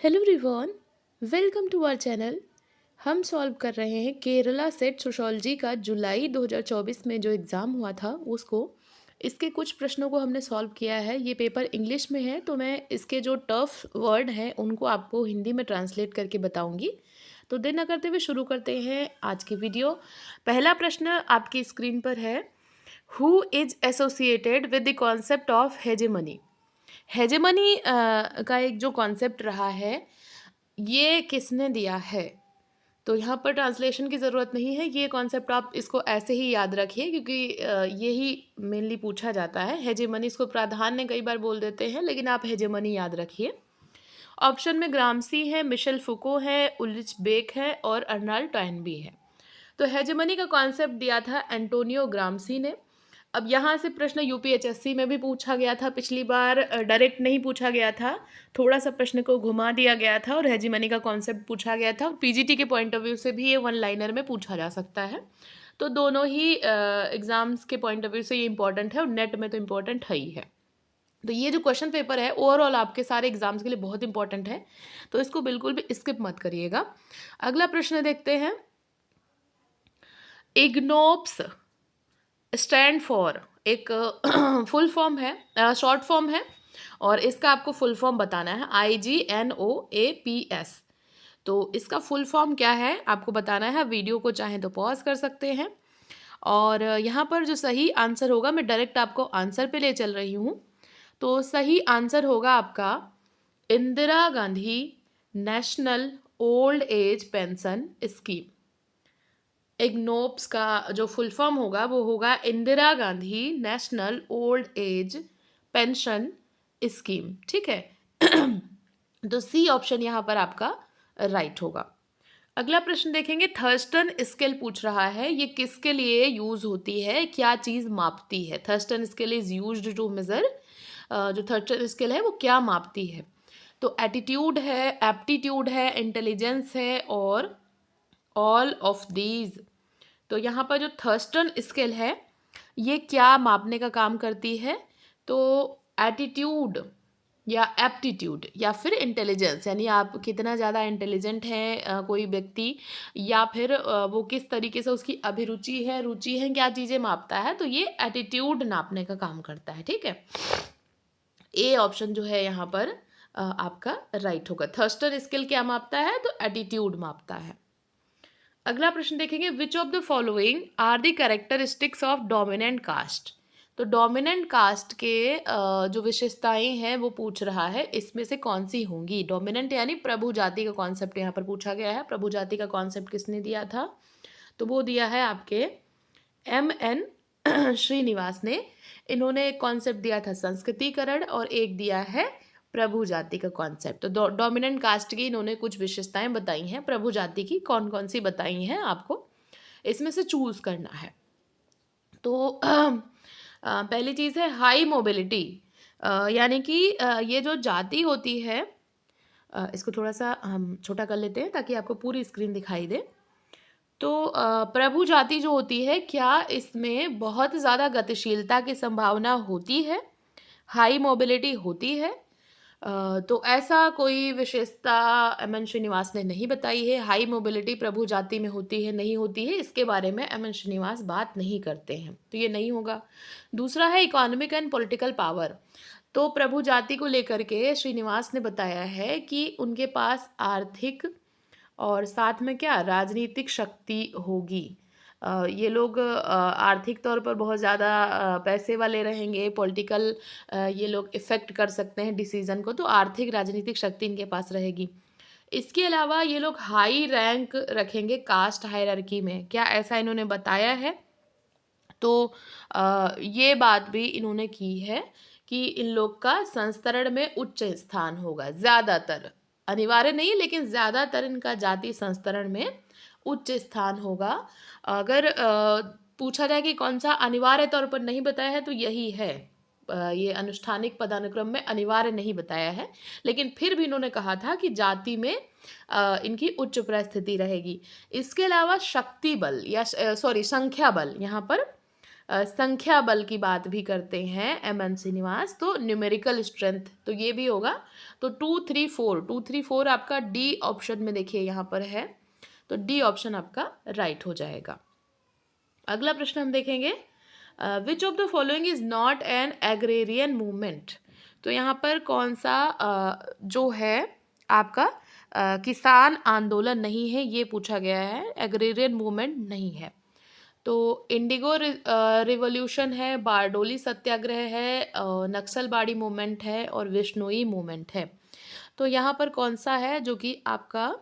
Hello everyone, welcome to our channel. हम solve कर रहे हैं केरला सेट सोशोलॉजी का जुलाई 2024 में जो एग्ज़ाम हुआ था उसको। इसके कुछ प्रश्नों को हमने सॉल्व किया है। ये पेपर इंग्लिश में है तो मैं इसके जो टफ वर्ड हैं उनको आपको हिंदी में ट्रांसलेट करके बताऊंगी। तो देर न करते हुए शुरू करते हैं आज की वीडियो। पहला प्रश्न आपकी स्क्रीन पर है, who is associated with the concept of hegemony. Hegemony का एक जो कॉन्सेप्ट रहा है, ये किसने दिया है? तो यहाँ पर ट्रांसलेशन की ज़रूरत नहीं है, ये कॉन्सेप्ट आप इसको ऐसे ही याद रखिए क्योंकि यही मेनली पूछा जाता है। हेजेमनी इसको प्राधान्य कई बार बोल देते हैं, लेकिन आप हेजेमनी याद रखिए। ऑप्शन में ग्रामसी है, मिशेल फुको है, उलिच बेक है और अर्नाल्ड टॉयनबी है। तो हेजेमनी का कॉन्सेप्ट दिया था एंटोनियो ग्रामसी ने। अब यहाँ से प्रश्न यूपीएचएससी में भी पूछा गया था, पिछली बार डायरेक्ट नहीं पूछा गया था, थोड़ा सा प्रश्न को घुमा दिया गया था और हेजेमनी का कॉन्सेप्ट पूछा गया था। पीजीटी के पॉइंट ऑफ व्यू से भी ये वन लाइनर में पूछा जा सकता है। तो दोनों ही एग्जाम्स के पॉइंट ऑफ व्यू से ये इंपॉर्टेंट है और नेट में तो इम्पॉर्टेंट है ही है। तो ये जो क्वेश्चन पेपर है ओवरऑल आपके सारे एग्जाम्स के लिए बहुत इंपॉर्टेंट है, तो इसको बिल्कुल भी स्किप मत करिएगा। अगला प्रश्न देखते हैं। इग्नोप्स स्टैंड फॉर एक फुल फॉर्म है, शॉर्ट फॉर्म है और इसका आपको फुल फॉर्म बताना है। IGNOAPS। तो इसका फुल फॉर्म क्या है आपको बताना है। वीडियो को चाहें तो पॉज कर सकते हैं और यहाँ पर जो सही आंसर होगा, मैं डायरेक्ट आपको आंसर पे ले चल रही हूँ। तो सही आंसर होगा आपका Indira Gandhi national old age pension scheme. इग्नोप्स का जो फुल फॉर्म होगा वो होगा Indira Gandhi national old age pension scheme. ठीक है। तो सी ऑप्शन यहाँ पर आपका राइट होगा। अगला प्रश्न देखेंगे। थर्स्टन स्केल पूछ रहा है, ये किसके लिए यूज होती है, क्या चीज मापती है? Thurstone scale is used to measure, जो थर्स्टन स्केल है वो क्या मापती है? तो एटीट्यूड है, एप्टीट्यूड है, इंटेलिजेंस है और ऑल ऑफ दीज। तो यहाँ पर जो थर्स्टन स्केल है ये क्या मापने का काम करती है? तो एटीट्यूड या एप्टीट्यूड या फिर इंटेलिजेंस, यानी आप कितना ज़्यादा इंटेलिजेंट है कोई व्यक्ति, या फिर वो किस तरीके से उसकी अभिरुचि है, रुचि है, क्या चीज़ें मापता है, तो ये एटीट्यूड नापने का काम करता है। ठीक है। ए ऑप्शन जो है यहाँ पर आपका राइट होगा। थर्स्टन स्केल क्या मापता है? तो एटीट्यूड मापता है। अगला प्रश्न देखेंगे। Which of the following are the characteristics of dominant caste. तो डोमिनेंट कास्ट के जो विशेषताएं हैं वो पूछ रहा है, इसमें से कौन सी होंगी? डोमिनेंट यानी प्रभु जाति का कॉन्सेप्ट यहाँ पर पूछा गया है। प्रभु जाति का कॉन्सेप्ट किसने दिया था? तो वो दिया है आपके MN श्रीनिवास ने। इन्होंने एक कॉन्सेप्ट दिया था संस्कृतिकरण और एक दिया है प्रभु जाति का कॉन्सेप्ट। तो डोमिनेंट कास्ट की इन्होंने कुछ विशेषताएं बताई हैं, प्रभु जाति की कौन कौन सी बताई हैं आपको इसमें से चूज करना है। तो पहली चीज़ है हाई मोबिलिटी, यानी कि ये जो जाति होती है, इसको थोड़ा सा हम छोटा कर लेते हैं ताकि आपको पूरी स्क्रीन दिखाई दे। तो प्रभु जाति जो होती है, क्या इसमें बहुत ज़्यादा गतिशीलता की संभावना होती है, हाई मोबिलिटी होती है? तो ऐसा कोई विशेषता MN श्रीनिवास ने नहीं बताई है। हाई मोबिलिटी प्रभु जाति में होती है नहीं होती है, इसके बारे में MN श्रीनिवास बात नहीं करते हैं, तो ये नहीं होगा। दूसरा है इकोनॉमिक एंड पॉलिटिकल पावर। तो प्रभु जाति को लेकर के श्रीनिवास ने बताया है कि उनके पास आर्थिक और साथ में क्या राजनीतिक शक्ति होगी। ये लोग आर्थिक तौर पर बहुत ज़्यादा पैसे वाले रहेंगे, पॉलिटिकल ये लोग इफ़ेक्ट कर सकते हैं डिसीज़न को, तो आर्थिक राजनीतिक शक्ति इनके पास रहेगी। इसके अलावा ये लोग हाई रैंक रखेंगे कास्ट हायरार्की में, क्या ऐसा इन्होंने बताया है? तो ये बात भी इन्होंने की है कि इन लोग का संस्तरण में उच्च स्थान होगा, ज़्यादातर, अनिवार्य नहीं लेकिन ज़्यादातर इनका जाति संस्तरण में उच्च स्थान होगा। अगर पूछा जाए कि कौन सा अनिवार्य तौर पर नहीं बताया है, तो यही है। ये अनुष्ठानिक पदानुक्रम में अनिवार्य नहीं बताया है, लेकिन फिर भी इन्होंने कहा था कि जाति में इनकी उच्च परिस्थिति रहेगी। इसके अलावा शक्ति बल या संख्या बल, यहाँ पर संख्या बल की बात भी करते हैं एम.एन. श्रीनिवास, तो न्यूमेरिकल स्ट्रेंथ तो ये भी होगा। तो 234 आपका डी ऑप्शन में देखिए यहाँ पर है, तो डी ऑप्शन आपका राइट हो जाएगा। अगला प्रश्न हम देखेंगे, which of the following is not an agrarian movement. तो यहाँ पर कौन सा जो है आपका किसान आंदोलन नहीं है, ये पूछा गया है, एग्रेरियन मूवमेंट नहीं है। तो इंडिगो रिवॉल्यूशन है, बारडोली सत्याग्रह है, नक्सलबाड़ी मूवमेंट है और विश्नोई मूवमेंट है। तो यहाँ पर कौन सा है जो कि आपका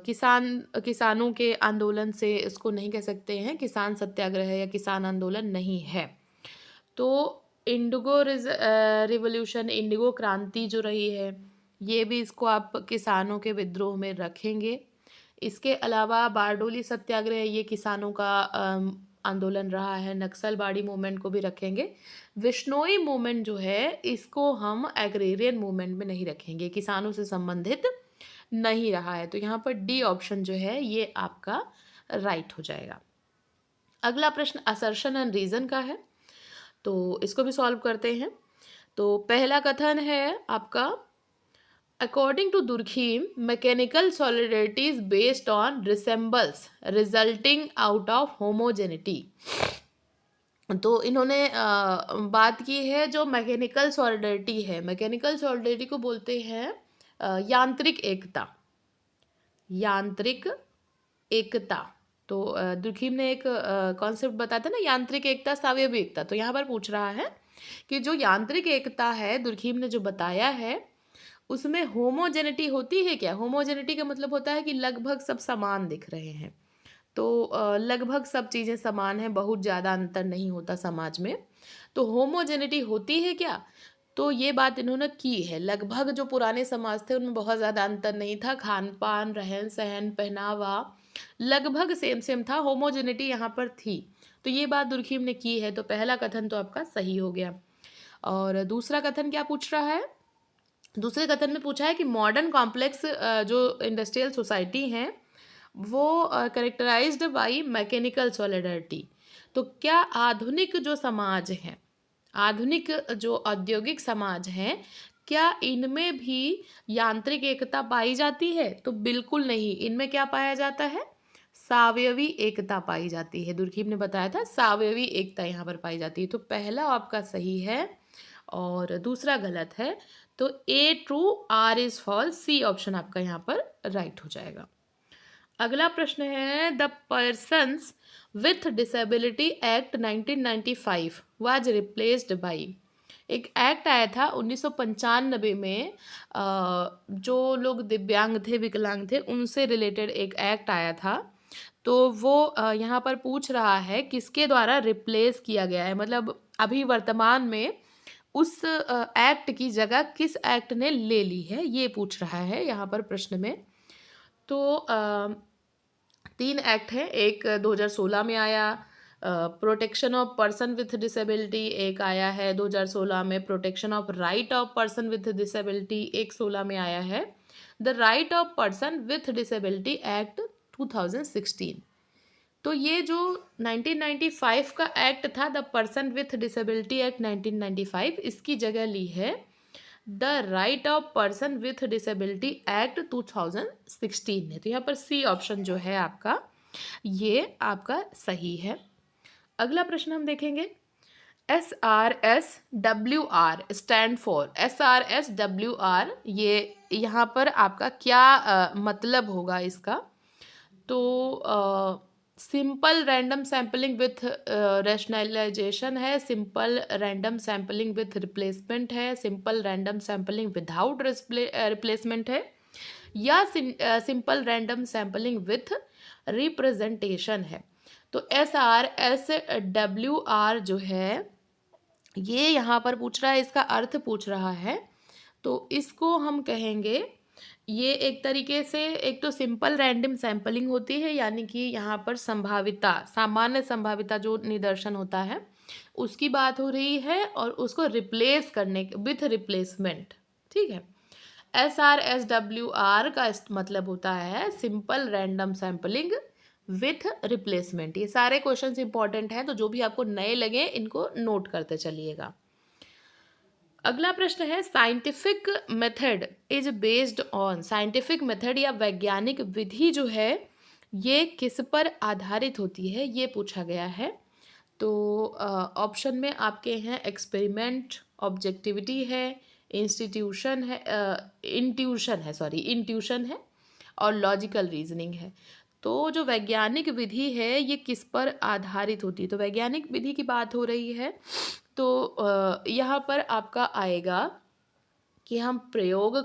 किसानों के आंदोलन से इसको नहीं कह सकते हैं, किसान सत्याग्रह या किसान आंदोलन नहीं है। तो इंडिगो रिवॉल्यूशन, इंडिगो क्रांति जो रही है, ये भी इसको आप किसानों के विद्रोह में रखेंगे। इसके अलावा बारडोली सत्याग्रह ये किसानों का आंदोलन रहा है, नक्सलबाड़ी मूवमेंट को भी रखेंगे। विश्नोई मूवमेंट जो है इसको हम एग्रेरियन मूवमेंट में नहीं रखेंगे, किसानों से संबंधित नहीं रहा है। तो यहाँ पर डी ऑप्शन जो है ये आपका राइट हो जाएगा। अगला प्रश्न असर्शन एंड रीजन का है, तो इसको भी सॉल्व करते हैं। तो पहला कथन है आपका, according to Durkheim mechanical solidarity is based on resemblances resulting out of homogeneity. तो इन्होंने बात की है जो मैकेनिकल सॉलिडरिटी है, मैकेनिकल सॉलिडरिटी को बोलते हैं यांत्रिक एकता, यांत्रिक एकता। तो दुर्खीम ने एक कॉन्सेप्ट बताया था ना, यांत्रिक एकता, सावयवी एकता। तो यहाँ पर पूछ रहा है कि जो यांत्रिक एकता है दुर्खीम ने जो बताया है उसमें होमोजेनिटी होती है क्या। होमोजेनिटी का मतलब होता है कि लगभग सब समान दिख रहे हैं। तो लगभग सब चीज़ें समान हैं, बहुत ज़्यादा अंतर नहीं होता समाज में। तो होमोजेनिटी होती है क्या, तो ये बात इन्होंने की है। लगभग जो पुराने समाज थे उनमें बहुत ज़्यादा अंतर नहीं था, खान पान, रहन सहन, पहनावा लगभग सेम सेम था, होमोजेनिटी यहाँ पर थी। तो ये बात दुर्खीम ने की है, तो पहला कथन तो आपका सही हो गया। और दूसरा कथन क्या पूछ रहा है, दूसरे कथन में पूछा है कि मॉडर्न कॉम्प्लेक्स जो इंडस्ट्रियल सोसाइटी हैं वो करेक्टराइज्ड बाय मैकेनिकल सॉलिडरिटी। तो क्या आधुनिक जो समाज हैं, आधुनिक जो औद्योगिक समाज हैं, क्या इनमें भी यांत्रिक एकता पाई जाती है। तो बिल्कुल नहीं, इनमें क्या पाया जाता है, सावयवी एकता पाई जाती है। दुर्खीम ने बताया था सावयवी एकता यहाँ पर पाई जाती है। तो पहला आपका सही है और दूसरा गलत है। तो A true, R is false, C option आपका यहाँ पर राइट हो जाएगा। अगला प्रश्न है, the persons with disability act 1995 was replaced by. एक एक्ट आया था 1995 में, जो लोग दिव्यांग थे, विकलांग थे, उनसे रिलेटेड एक एक्ट आया था। तो वो यहाँ पर पूछ रहा है किसके द्वारा रिप्लेस किया गया है, मतलब अभी वर्तमान में उस एक्ट की जगह किस एक्ट ने ले ली है, ये पूछ रहा है यहाँ पर प्रश्न में। तो 3 एक्ट है, एक 2016 में आया protection of person with disability, एक आया है 2016 में protection of right of person with disability, एक 16 में आया है the right of person with disability act 2016। तो ये जो 1995 का एक्ट था, the person with disability act 1995, इसकी जगह ली है the right of person with disability act 2016 ने। तो यहाँ पर सी ऑप्शन जो है आपका, ये आपका सही है। अगला प्रश्न हम देखेंगे, SRSWR स्टैंड फॉर, SRSWR ये यहाँ पर आपका क्या मतलब होगा इसका। तो simple random sampling with rationalization है, simple random sampling with replacement है, simple random sampling without replacement है, या simple random sampling with representation है। तो SRSWR जो है ये यहाँ पर पूछ रहा है, इसका अर्थ पूछ रहा है। तो इसको हम कहेंगे, ये एक तरीके से एक तो सिंपल रैंडम सैम्पलिंग होती है, यानी कि यहाँ पर संभाविता, सामान्य संभाविता जो निदर्शन होता है उसकी बात हो रही है, और उसको रिप्लेस करने विथ रिप्लेसमेंट, ठीक है। SRSWR का मतलब होता है simple random sampling with replacement. ये सारे क्वेश्चंस इंपॉर्टेंट हैं, तो जो भी आपको नए लगे इनको नोट करते चलिएगा। अगला प्रश्न है, scientific method is based on, scientific method या वैज्ञानिक विधि जो है ये किस पर आधारित होती है, ये पूछा गया है। तो ऑप्शन में आपके हैं एक्सपेरिमेंट, ऑब्जेक्टिविटी है, इंस्टीट्यूशन है, इंट्यूशन है और लॉजिकल रीजनिंग है। तो जो वैज्ञानिक विधि है ये किस पर आधारित होती है, तो वैज्ञानिक विधि की बात हो रही है। तो यहाँ पर आपका आएगा कि हम प्रयोग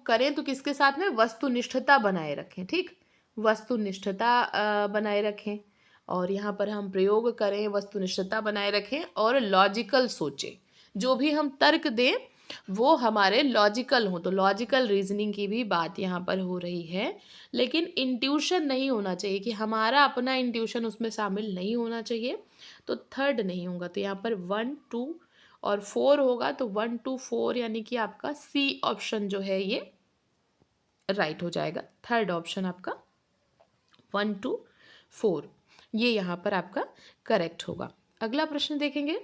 करें तो किसके साथ में, वस्तुनिष्ठता बनाए रखें। ठीक, वस्तुनिष्ठता बनाए रखें, और यहाँ पर हम प्रयोग करें, वस्तुनिष्ठता बनाए रखें और लॉजिकल सोचें। जो भी हम तर्क दें वो हमारे लॉजिकल हो, तो लॉजिकल रीजनिंग की भी बात यहाँ पर हो रही है। लेकिन इंट्यूशन नहीं होना चाहिए, कि हमारा अपना इंट्यूशन उसमें शामिल नहीं होना चाहिए, तो थर्ड नहीं होगा। तो यहाँ पर 1, 2 और 4 होगा, तो 1, 2, 4 यानी कि आपका सी ऑप्शन जो है ये राइट हो जाएगा। थर्ड ऑप्शन आपका 1, 2, 4 ये यहाँ पर आपका करेक्ट होगा। अगला प्रश्न देखेंगे,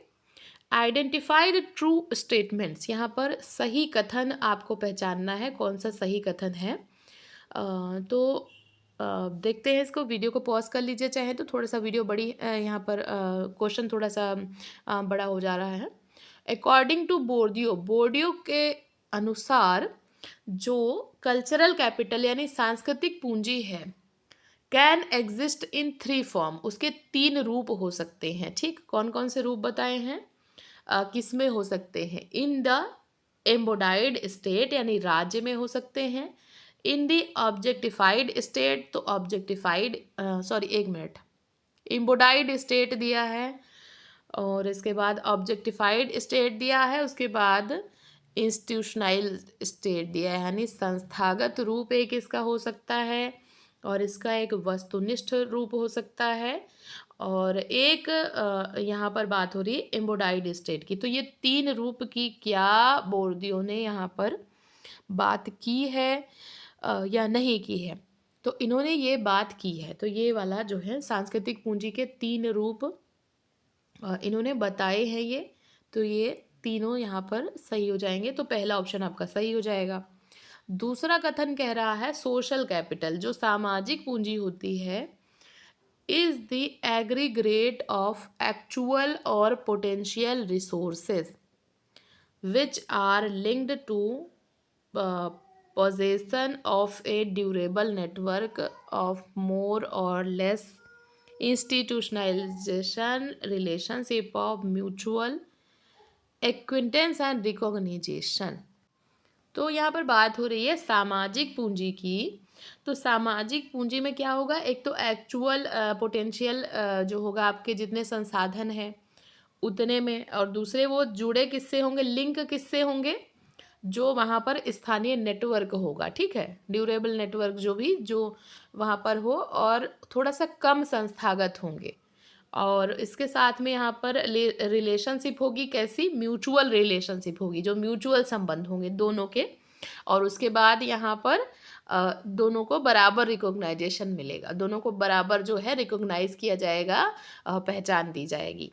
आइडेंटिफाई द ट्रू स्टेटमेंट्स। यहाँ पर सही कथन आपको पहचानना है, कौन सा सही कथन है। तो देखते हैं इसको, वीडियो को पॉज कर लीजिए चाहे तो, थोड़ा सा वीडियो बड़ी यहाँ पर क्वेश्चन थोड़ा सा बड़ा हो जा रहा है। अकॉर्डिंग टू बोर्डियो के अनुसार जो कल्चरल कैपिटल यानी सांस्कृतिक पूंजी है कैन एग्जिस्ट इन 3 फॉर्म, उसके 3 रूप हो सकते हैं। ठीक, कौन कौन से रूप बताए हैं, किस में हो सकते हैं, इन द एम्बोडाइड स्टेट यानी राज्य में हो सकते हैं, इन द ऑब्जेक्टिफाइड स्टेट, तो ऑब्जेक्टिफाइड एक मिनट, एम्बोडाइड स्टेट दिया है और इसके बाद ऑब्जेक्टिफाइड स्टेट दिया है, उसके बाद इंस्टीट्यूशनल स्टेट दिया है, यानी संस्थागत रूप एक इसका हो सकता है और इसका एक वस्तुनिष्ठ रूप हो सकता है, और एक यहाँ पर बात हो रही है एम्बोडाइड स्टेट की। तो ये 3 रूप की क्या बोर्दियों ने यहाँ पर बात की है या नहीं की है, तो इन्होंने ये बात की है। तो ये वाला जो है सांस्कृतिक पूंजी के 3 रूप इन्होंने बताए हैं ये, तो ये तीनों यहाँ पर सही हो जाएंगे। तो पहला ऑप्शन आपका सही हो जाएगा। दूसरा कथन कह रहा है सोशल कैपिटल, जो सामाजिक पूंजी होती है, is the aggregate of actual और potential resources which are linked to possession of a durable network of more or less institutionalization relationship of mutual acquaintance and recognition। तो यहाँ पर बात हो रही है सामाजिक पूंजी की। तो सामाजिक पूंजी में क्या होगा, एक तो एक्चुअल पोटेंशियल जो होगा, आपके जितने संसाधन हैं उतने में, और दूसरे वो जुड़े किससे होंगे, लिंक किससे होंगे, जो वहाँ पर स्थानीय नेटवर्क होगा। ठीक है, ड्यूरेबल नेटवर्क जो वहाँ पर हो, और थोड़ा सा कम संस्थागत होंगे, और इसके साथ में यहाँ पर रिलेशनशिप होगी, कैसी, म्यूचुअल रिलेशनशिप होगी, जो म्यूचुअल संबंध होंगे दोनों के, और उसके बाद यहाँ पर दोनों को बराबर रिकॉग्नाइजेशन मिलेगा, दोनों को बराबर जो है रिकॉग्नाइज किया जाएगा, पहचान दी जाएगी।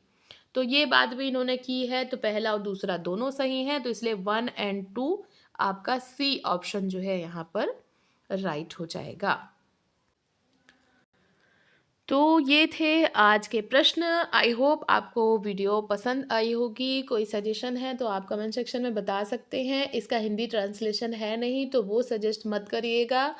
तो ये बात भी इन्होंने की है। तो पहला और दूसरा दोनों सही हैं, तो इसलिए 1 और 2 आपका सी ऑप्शन जो है यहाँ पर राइट हो जाएगा। तो ये थे आज के प्रश्न। आई होप आपको वीडियो पसंद आई होगी। कोई सजेशन है तो आप कमेंट सेक्शन में बता सकते हैं। इसका हिंदी ट्रांसलेशन है नहीं तो वो सजेस्ट मत करिएगा।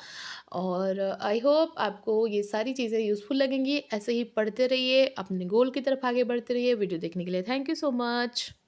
और आई होप आपको ये सारी चीज़ें यूज़फुल लगेंगी। ऐसे ही पढ़ते रहिए, अपने गोल की तरफ आगे बढ़ते रहिए। वीडियो देखने के लिए थैंक यू सो मच।